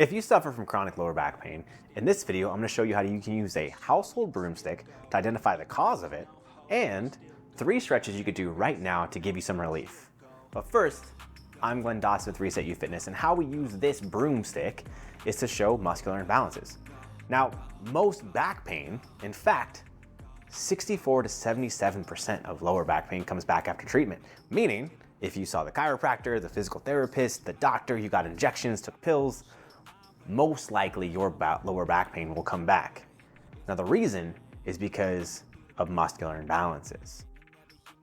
If you suffer from chronic lower back pain, in this video I'm going to show you how you can use a household broomstick to identify the cause of it, and 3 stretches you could do right now to give you some relief. But first, I'm Dawson with ResetU Fitness, and how we use this broomstick is to show muscular imbalances. Now, most back pain, in fact, 64 to 77% of lower back pain comes back after treatment, meaning if you saw the chiropractor, the physical therapist, the doctor, you got injections, took pills, most likely your lower back pain will come back. Now the reason is because of muscular imbalances.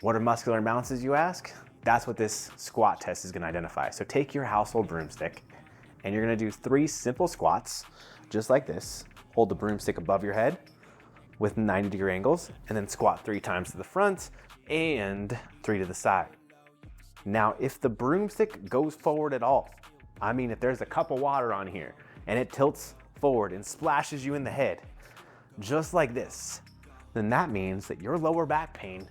What are muscular imbalances, you ask? That's what this squat test is going to identify. So take your household broomstick and you're going to do 3 simple squats, just like this. Hold the broomstick above your head with 90-degree angles, and then squat 3 times to the front and 3 to the side. Now, if the broomstick goes forward at all, I mean, if there's a cup of water on here and it tilts forward and splashes you in the head, just like this, then that means that your lower back pain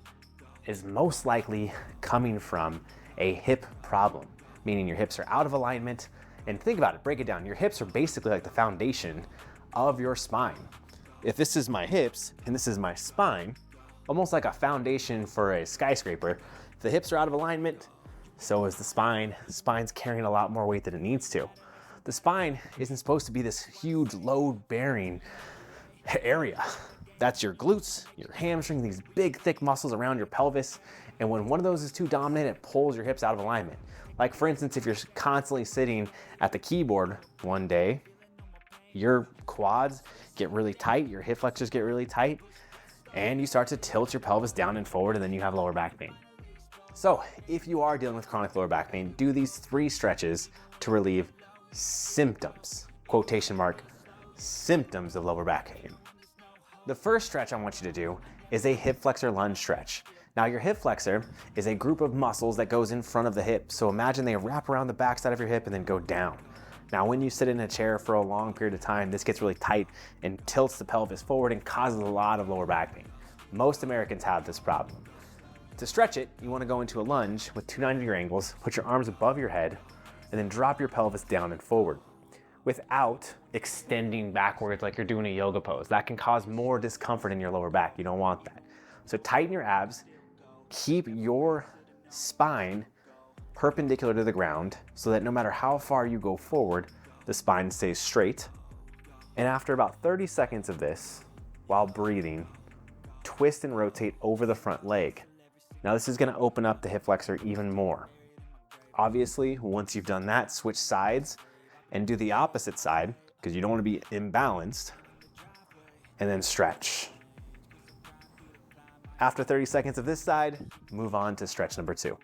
is most likely coming from a hip problem, meaning your hips are out of alignment. And think about it, break it down. Your hips are basically like the foundation of your spine. If this is my hips and this is my spine, almost like a foundation for a skyscraper, if the hips are out of alignment, so is the spine. The spine's carrying a lot more weight than it needs to. The spine isn't supposed to be this huge load-bearing area. That's your glutes, your hamstring, these big thick muscles around your pelvis. And when one of those is too dominant, it pulls your hips out of alignment. Like for instance, if you're constantly sitting at the keyboard one day, your quads get really tight, your hip flexors get really tight, and you start to tilt your pelvis down and forward, and then you have lower back pain. So if you are dealing with chronic lower back pain, do these 3 stretches to relieve symptoms, quotation mark, symptoms of lower back pain. The first stretch I want you to do is a hip flexor lunge stretch. Now your hip flexor is a group of muscles that goes in front of the hip. So imagine they wrap around the backside of your hip and then go down. Now when you sit in a chair for a long period of time, this gets really tight and tilts the pelvis forward and causes a lot of lower back pain. Most Americans have this problem. To stretch it, you want to go into a lunge with 2 90-degree angles, put your arms above your head, and then drop your pelvis down and forward without extending backwards like you're doing a yoga pose. That can cause more discomfort in your lower back. You don't want that. So tighten your abs, keep your spine perpendicular to the ground so that no matter how far you go forward, the spine stays straight. And after about 30 seconds of this, while breathing, twist and rotate over the front leg. Now this is going to open up the hip flexor even more. Obviously, once you've done that, switch sides and do the opposite side because you don't want to be imbalanced, and then stretch. After 30 seconds of this side, move on to stretch number 2.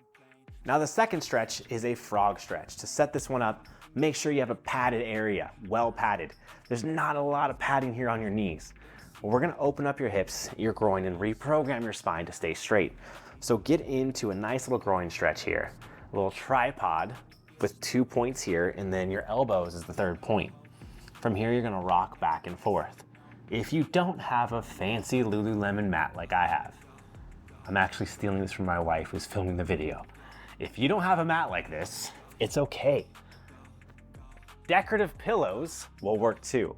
Now the second stretch is a frog stretch. To set this one up, make sure you have a padded area, well padded. There's not a lot of padding here on your knees. We're going to open up your hips, your groin, and reprogram your spine to stay straight. So get into a nice little groin stretch here. A little tripod with 2 points here, and then your elbows is the 3rd point. From here, you're gonna rock back and forth. If you don't have a fancy Lululemon mat like I have, I'm actually stealing this from my wife who's filming the video. If you don't have a mat like this, it's okay. Decorative pillows will work too.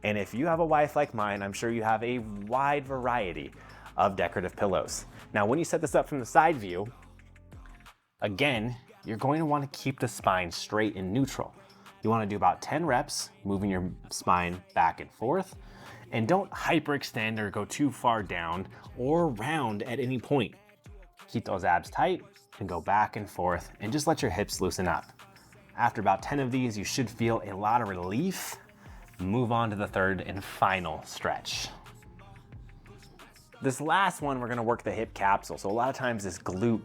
And if you have a wife like mine, I'm sure you have a wide variety of decorative pillows. Now, when you set this up from the side view, again, you're going to want to keep the spine straight and neutral. You want to do about 10 reps, moving your spine back and forth, and don't hyperextend or go too far down or round at any point. Keep those abs tight and go back and forth, and just let your hips loosen up. After about 10 of these, you should feel a lot of relief. Move on to the 3rd and final stretch. This last one, we're going to work the hip capsule. So a lot of times this glute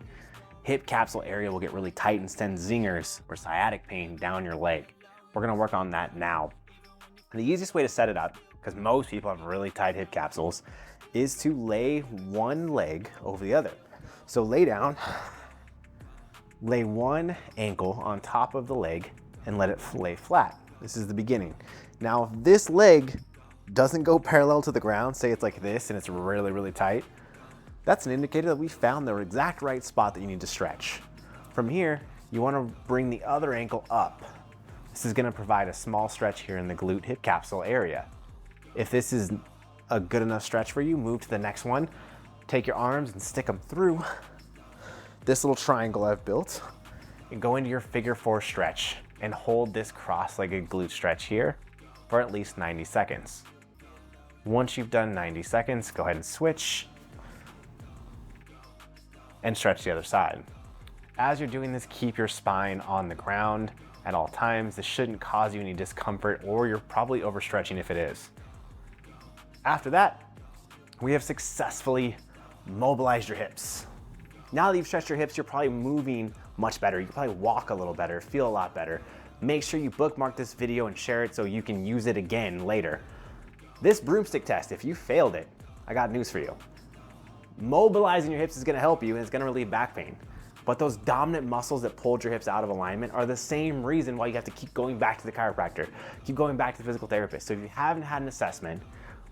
hip capsule area will get really tight and send zingers or sciatic pain down your leg. We're going to work on that now. And the easiest way to set it up, because most people have really tight hip capsules, is to lay one leg over the other. So lay down, lay one ankle on top of the leg and let it lay flat. This is the beginning. Now, if this leg doesn't go parallel to the ground, say it's like this and it's really, really tight, that's an indicator that we found the exact right spot that you need to stretch. From here, you want to bring the other ankle up This is gonna provide a small stretch here in the glute hip capsule area. If this is a good enough stretch for you, move to the next one. Take your arms and stick them through this little triangle I've built and go into your figure 4 stretch and hold this cross-legged glute stretch here for at least 90 seconds. Once you've done 90 seconds, go ahead and switch and stretch the other side. As you're doing this, keep your spine on the ground at all times. This shouldn't cause you any discomfort, or you're probably overstretching if it is. After that, we have successfully mobilized your hips. Now that you've stretched your hips, you're probably moving much better. You can probably walk a little better, feel a lot better. Make sure you bookmark this video and share it so you can use it again later. This broomstick test, if you failed it, I got news for you. Mobilizing your hips is gonna help you and it's gonna relieve back pain. But those dominant muscles that pulled your hips out of alignment are the same reason why you have to keep going back to the chiropractor, keep going back to the physical therapist. So if you haven't had an assessment,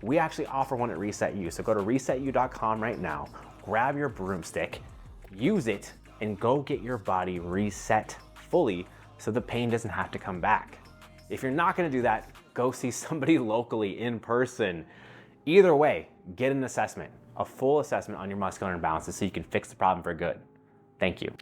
we actually offer one at ResetU. So go to resetu.com right now, grab your broomstick, use it, and go get your body reset fully so the pain doesn't have to come back. If you're not gonna do that, go see somebody locally in person. Either way, get an assessment, a full assessment on your muscular imbalances so you can fix the problem for good. Thank you.